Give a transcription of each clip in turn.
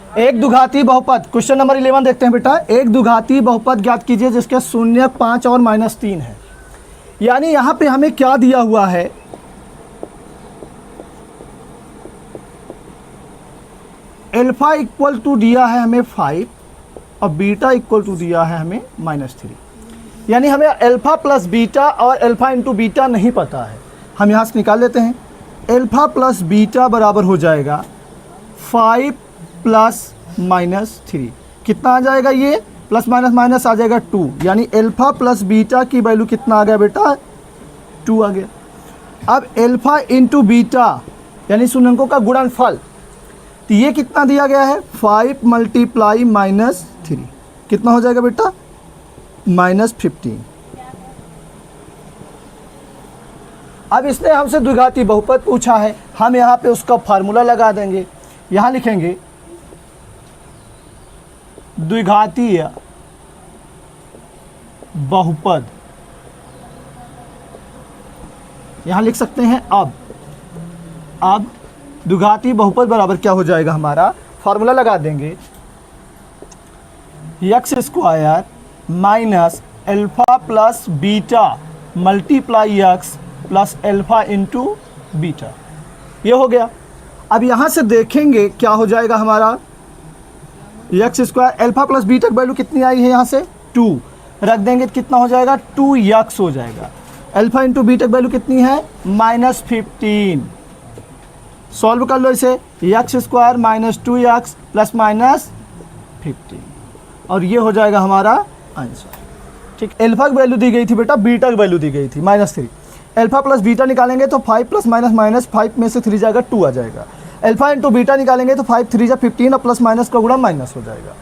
एक द्विघाती बहुपद, question number 11 देखते हैं बेटा। एक द्विघाती बहुपद ज्ञात कीजिए जिसके शून्य 5 और -3 है। यानी यहाँ पे हमें क्या दिया हुआ है, अल्फा इक्वल टू दिया है हमें 5 और बीटा इक्वल टू दिया है हमें -3। यानी हमें अल्फा प्लस बीटा और अल्फा इंटू बीटा नहीं पता है। हम यहाँ से निकाल लेते हैं। अल्फा प्लस बीटा बराबर हो जाएगा 5 प्लस -3। कितना आ जाएगा, ये प्लस माइनस माइनस आ जाएगा 2। यानी अल्फा प्लस बीटा की वैल्यू कितना आ गया बेटा, 2 आ गया। अब अल्फा इंटू बीटा यानी शून्यंकों का गुणनफल, तो ये कितना दिया गया है, 5 मल्टीप्लाई -3 कितना हो जाएगा बेटा, -15। अब इसने हमसे द्विघाती बहुपद पूछा है, हम यहाँ पे उसका फार्मूला लगा देंगे। यहाँ लिखेंगे द्विघातीय बहुपद, यहाँ लिख सकते हैं अब द्विघाती बहुपद बराबर क्या हो जाएगा, हमारा फार्मूला लगा देंगे x² minus alpha plus beta multiply x plus alpha into beta. ये हो गया। अब यहाँ से देखेंगे क्या हो जाएगा हमारा, x² अल्फा प्लस बीटा की वैल्यू कितनी आई है, यहाँ से 2 रख देंगे तो कितना हो जाएगा, 2x हो जाएगा। अल्फा इंटू बीटा की वैल्यू कितनी है, -15। सॉल्व कर लो इसे, x² माइनस 2x प्लस -15 और ये हो जाएगा हमारा आंसर। ठीक, अल्फा की वैल्यू दी गई थी बेटा, बीटा की वैल्यू दी गई थी -3। अल्फा प्लस बीटा निकालेंगे तो 5 प्लस माइनस 5 में से 3 जाएगा 2 आ जाएगा। अल्फा इंटू बीटा निकालेंगे तो 5 3 15 और प्लस माइनस का गुणा माइनस हो जाएगा।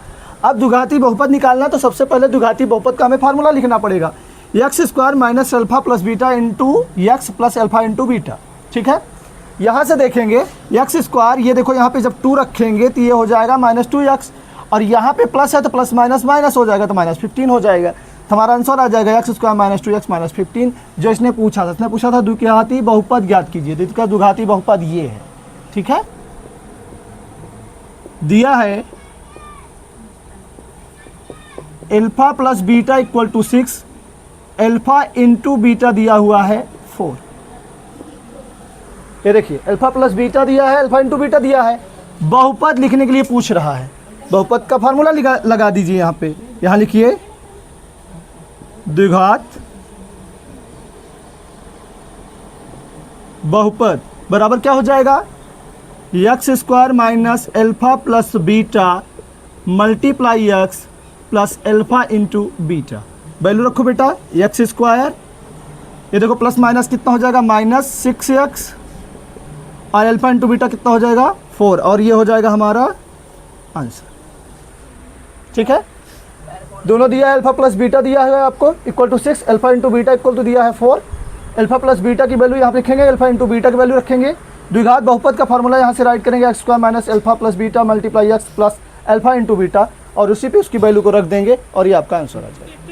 अब द्विघाती बहुपद निकालना तो सबसे पहले द्विघाती बहुपद का हमें फार्मूला लिखना पड़ेगा, x² minus alpha plus beta into x plus alpha into beta. ठीक है, यहाँ से देखेंगे x², ये देखो यहाँ पे जब 2 रखेंगे तो ये हो जाएगा -2x और यहाँ पे प्लस है तो प्लस माइनस माइनस हो जाएगा तो -15 हो जाएगा। तो हमारा आंसर आ जाएगा x² माइनस 2x माइनस 15। जो इसने पूछा था, इसने पूछा था द्विघाती बहुपद ज्ञात कीजिए, तो इसका द्विघाती बहुपद ये है। ठीक है, दिया है alpha plus beta equal to 6, alpha into beta दिया हुआ है 4। ये देखिए अल्फा प्लस बीटा दिया है, अल्फा इंटू बीटा दिया है। बहुपद लिखने के लिए पूछ रहा है, बहुपद का फार्मूला लगा दीजिए यहाँ पे। यहाँ लिखिए द्विघात बहुपद बराबर क्या हो जाएगा, x² minus alpha plus beta multiply x plus alpha into beta. Value रखो बेटा x², ये देखो प्लस माइनस कितना हो जाएगा, -6x और अल्फा इंटू बीटा कितना हो जाएगा 4 और ये हो जाएगा हमारा आंसर। ठीक है, दोनों दिया है, अल्फा प्लस बीटा दिया है आपको equal to 6, alpha into beta equal to दिया है 4। अल्फा प्लस बीटा की वैल्यू यहाँ पे लिखेंगे, अल्फा इंटू बीटा की वैल्यू रखेंगे। द्विघात बहुपद का फार्मूला यहाँ से राइट करेंगे, x² minus alpha plus beta multiply x plus alpha into beta और उसी पे उसकी वैल्यू को रख देंगे और ये आपका आंसर आ जाएगा।